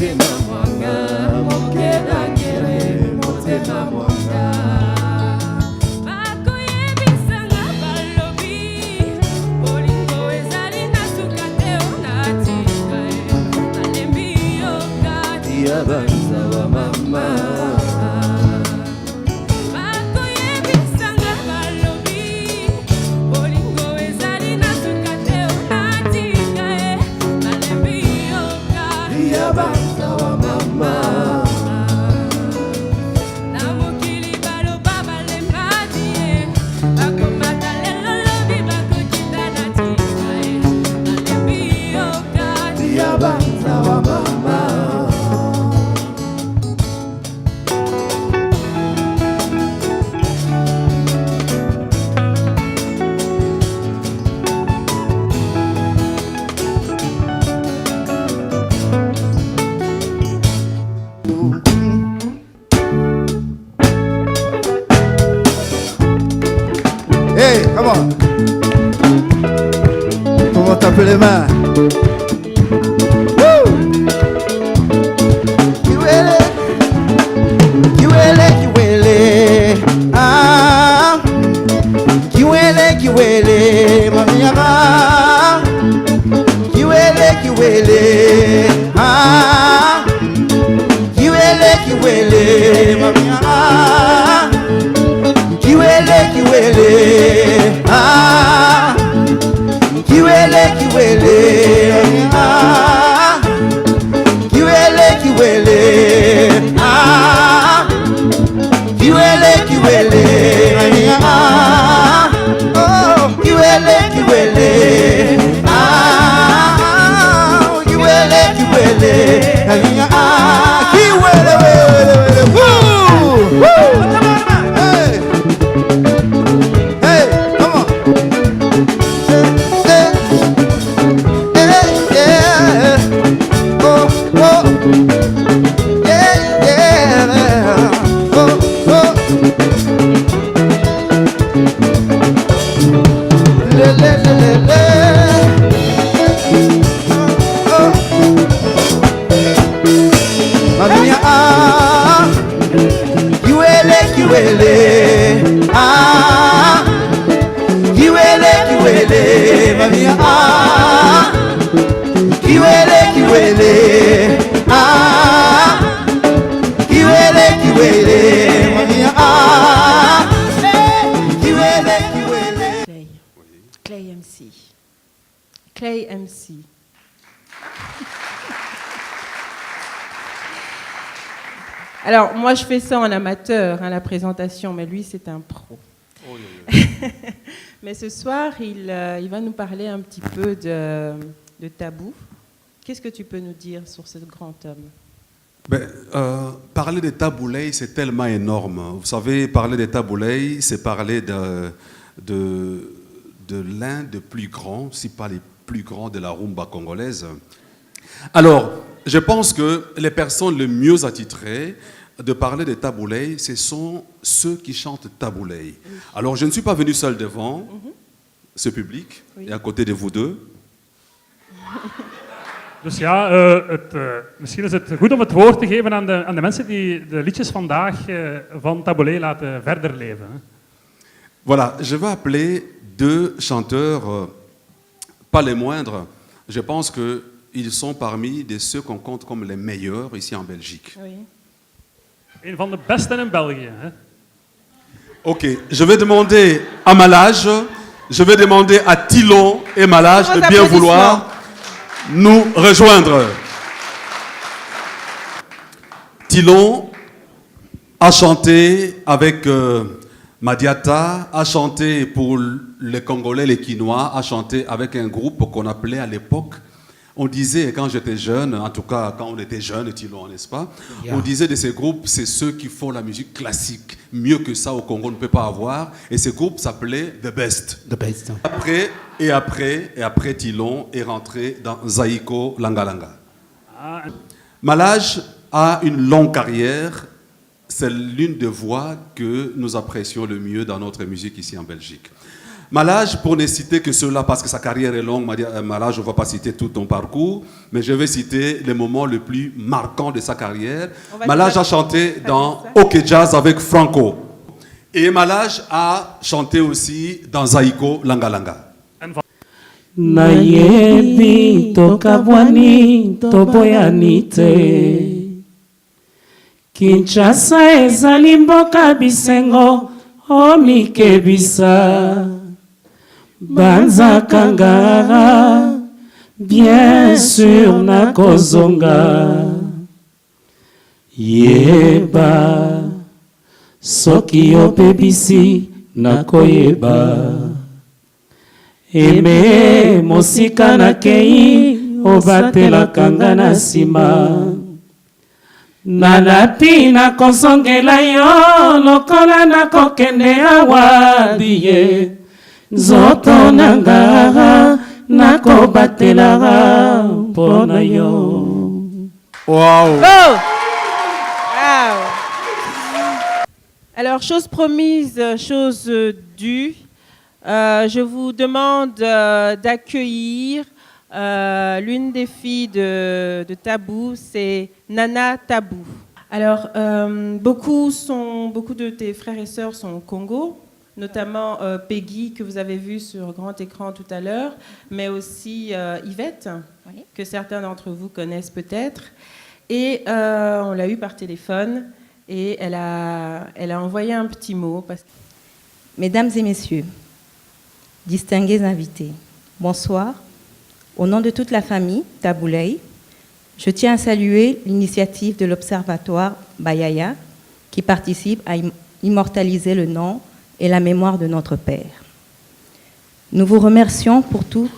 motema mwanga mokeda ngere motema mwanga bakoyebisanga balobi bolingo ezali na suka te onatika nalembi yo kati ya banza wa mama bakoyebisanga balobi bolingo ezali na suka te onatika nalembi yo kati ya banza wa mama na mokili baloba balembadi bakomata lelo lobi bakokita na tika nalembi yo kati ya banza wa mama. Hey, come on. Comment taper les mains? Woo! Kiwele, kiwele, kiwele. Ah, kiwele, kiwele, mami yama. Kiwele, kiwele. Ah, kiwele, kiwele, mami yama. Kiwele, kiwele, ah, kiwele, kiwele, ah, kiwele, kiwele, ah, kiwele, kiwele, ah, oh, kiwele, kiwele, ah, kiwele, kiwele, ah, kiwele, woo, woo. Hey, come on. Yeah. Oh, oh. Yeah, yeah. Oh, oh. Le, le, le, le, le. Oh, oh. Mamma mia, ah. Kiwele, kiwele. Ah, kiwele, kiwele, mamia, ah, kiwele, kiwele, ah, kiwele, kiwele, mamia, ah, kiwele, kiwele. Clay MC. Clay MC. Alors, moi, je fais ça en amateur, la présentation, mais lui, c'est un pro. Oh, Mais ce soir, il va nous parler un petit peu de tabou. Qu'est-ce que tu peux nous dire sur ce grand homme? Parler des taboulets, c'est tellement énorme. Vous savez, parler des taboulets, c'est parler de l'un des plus grands, si pas les plus grands de la rumba congolaise. Alors, je pense que les personnes les mieux attitrées de parler des taboulets, ce sont ceux qui chantent taboulets. Alors, je ne suis pas venu seul devant ce public, et à côté de vous deux. Dus ja, misschien is het goed om het woord te geven aan de mensen die de liedjes vandaag van Taboulé laten verder leven. Hè. Voilà, je vais appeler deux chanteurs, pas les moindres. Je pense qu'ils sont parmi ceux qu'on compte comme les meilleurs ici en Belgique. Oui. Een van de besten in België. Hè. Ok, je vais demander à Malage, je vais demander à Tilon et Malage de bien vouloir nous rejoindre. Tilon a chanté avec Madiata, a chanté pour les Congolais, les Quinois, a chanté avec un groupe qu'on appelait à l'époque, on disait quand j'étais jeune, en tout cas quand on était jeune, Tilon, n'est-ce pas? On disait de ces groupes, c'est ceux qui font la musique classique. Mieux que ça au Congo, on ne peut pas avoir. Et ce groupe s'appelait The Best. The Best. Après, Tilon est rentré dans Zaïko Langalanga. Malage a une longue carrière. C'est l'une des voix que nous apprécions le mieux dans notre musique ici en Belgique. Malage, pour ne citer que cela, parce que sa carrière est longue, Malage, je ne vais pas citer tout ton parcours, mais je vais citer les moments les plus marquants de sa carrière. Malage a chanté dans OK Jazz avec Franco. Et Malage a chanté aussi dans Zaiko Langa Langa. Nayebi tokabwani toboyani te Kinshasa ezali mboka bisengo omikebisa Banzaka ngara bien sûr nakozonga Yeba soki opebisi nakoyeba Eme mosika na kei obatelaka nga na nsima Nalapi nakosongela yo lokola nakokende awa biye Nzoto na nga nakobatelaka mpona yo Wow. Oh! Wow. Alors, chose promise, chose due. Je vous demande d'accueillir l'une des filles de Tabou, c'est Nana Tabou. Alors, beaucoup de tes frères et sœurs sont au Congo, notamment Peggy, que vous avez vu sur grand écran tout à l'heure, mais aussi Yvette, oui, que certains d'entre vous connaissent peut-être. Et on l'a eu par téléphone, et elle a envoyé un petit mot. Mesdames et messieurs, distingués invités, bonsoir. Au nom de toute la famille Taboulay, je tiens à saluer l'initiative de l'Observatoire Bayaya qui participe à immortaliser le nom et la mémoire de notre père. Nous vous remercions pour toutes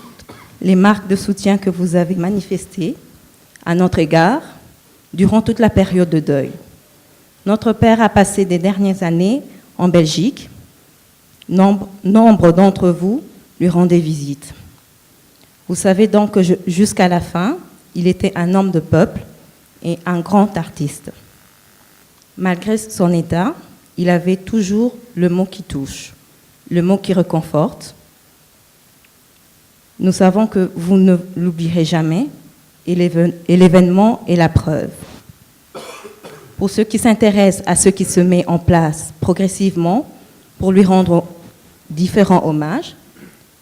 les marques de soutien que vous avez manifestées à notre égard durant toute la période de deuil. Notre père a passé des dernières années en Belgique. Nombre d'entre vous lui rendaient visite. Vous savez donc que jusqu'à la fin, il était un homme de peuple et un grand artiste. Malgré son état, il avait toujours le mot qui touche, le mot qui réconforte. Nous savons que vous ne l'oublierez jamais et l'événement est la preuve. Pour ceux qui s'intéressent à ce qui se met en place progressivement pour lui rendre différents hommages,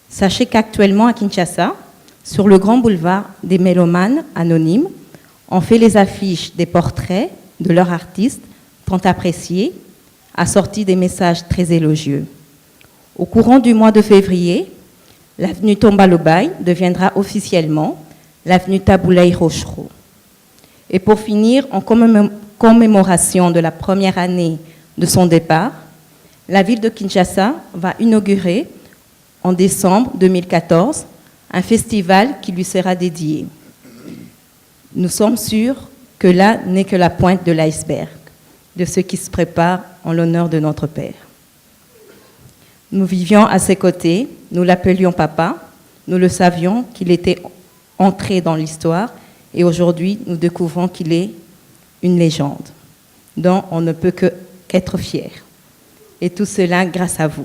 sachez qu'actuellement à Kinshasa, sur le grand boulevard des mélomanes anonymes, on fait les affiches des portraits de leurs artistes tant appréciés, assortis des messages très élogieux. Au courant du mois de février, l'avenue Tomba Lobaï deviendra officiellement l'avenue Taboulay Rochereau. Et pour finir, en commémoration de la première année de son départ, la ville de Kinshasa va inaugurer en décembre 2014 un festival qui lui sera dédié. Nous sommes sûrs que là n'est que la pointe de l'iceberg de ce qui se prépare en l'honneur de notre père. Nous vivions à ses côtés, nous l'appelions papa, nous le savions qu'il était entré dans l'histoire et aujourd'hui nous découvrons qu'il est une légende dont on ne peut qu'être fier. Et tout cela grâce à vous.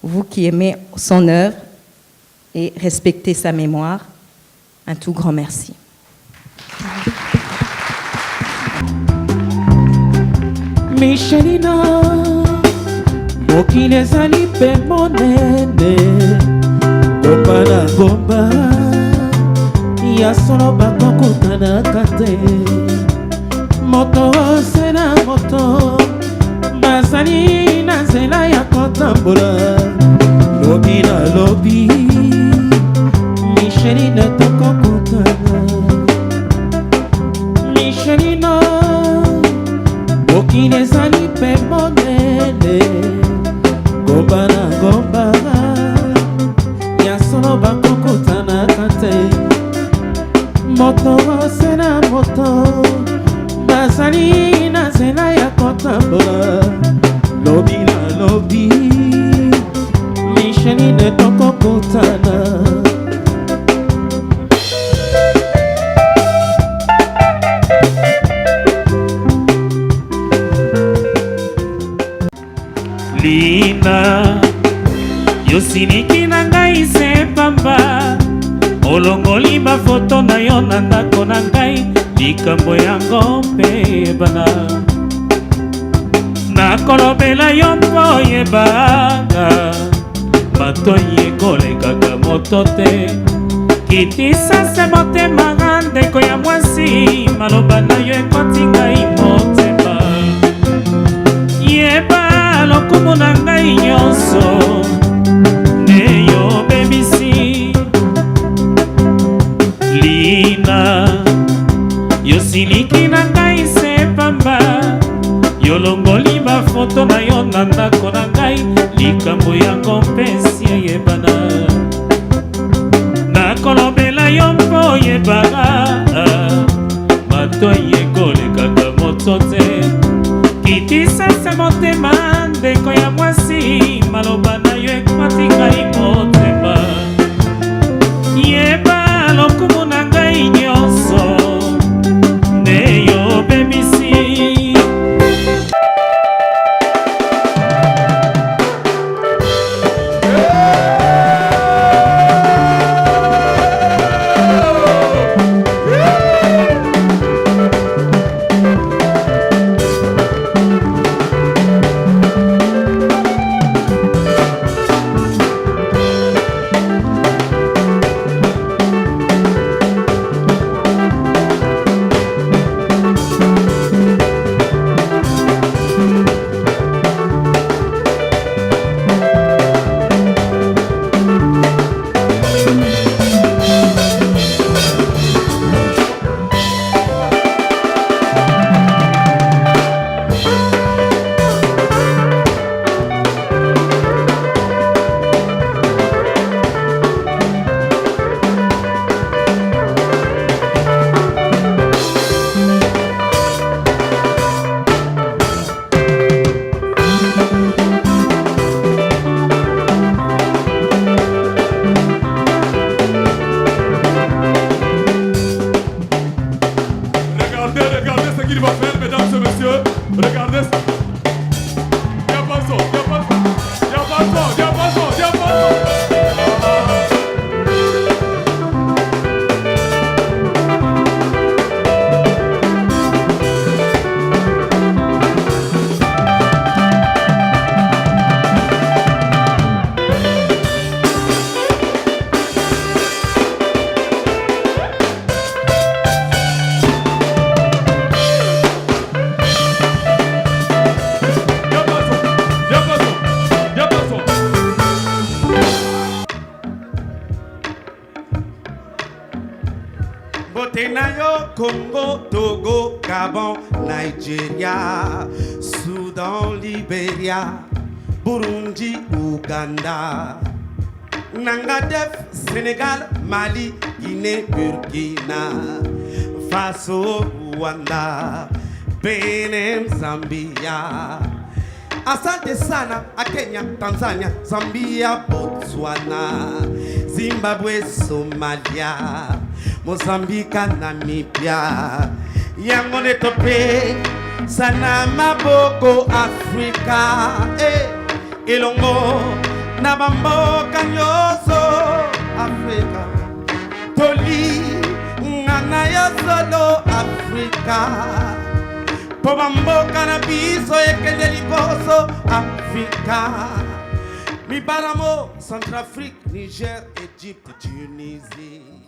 Vous qui aimez son œuvre et respectez sa mémoire, un tout grand merci. Michelina, mokili ezali pe monene, kopana gomba, ya solo bakokutanaka te, moto sena moto, bazali na nzela ya kotambola, lobi na lobi, Michelina tokokutana, Michelina, mokili ezali pe monene, gomba na gomba, ya solo bakokutanaka te, moto sena moto, bazali na nzela ya kotambola, lobi na lobi, Michelina tokokutana. Lina, yosiliki na ngai se pamba olongoli bafoto na yo na ndako na ngai likambo yango mpe yebana nakolobela yo mpo yebanga matoi ekolekaka moto te kitisa se motema ndeko ya mwasi maloba na yo ekoti ngai motema yeba lokumu na ngai nyonso nde yo bebisi lina yosiliki na ngai se pamba yolongoli bafoto na yo na ndako na ngai likambo yango mpesi eyebana nakolobela yo mpo yebaka matoi ekolekaka moto te kitisa se motema ndeko ya mwasi maloba na yo ekwati ngai motema yeba lokumu na ngai nyonso nde yo bebisi Congo, Togo, Gabon, Nigeria, Soudan, Libéria, Burundi, Ouganda, Nangadef, Sénégal, Mali, Guinée, Burkina Faso, Rwanda, Benin, Zambia. Asante sana a Kenya, Tanzania, Zambia, Botswana, Zimbabwe, Somalia, Mozambique, Namibia, Yangone Tope, Sana Maboko, Africa, Ilongo, Nabambo, Kanyoso, Africa, Toli, Nganayo Solo, Africa, Pobambo, Canabiso, Ekeleliposo, Africa, Mibaramo, Centrafrique, Niger, Égypte, Tunisie.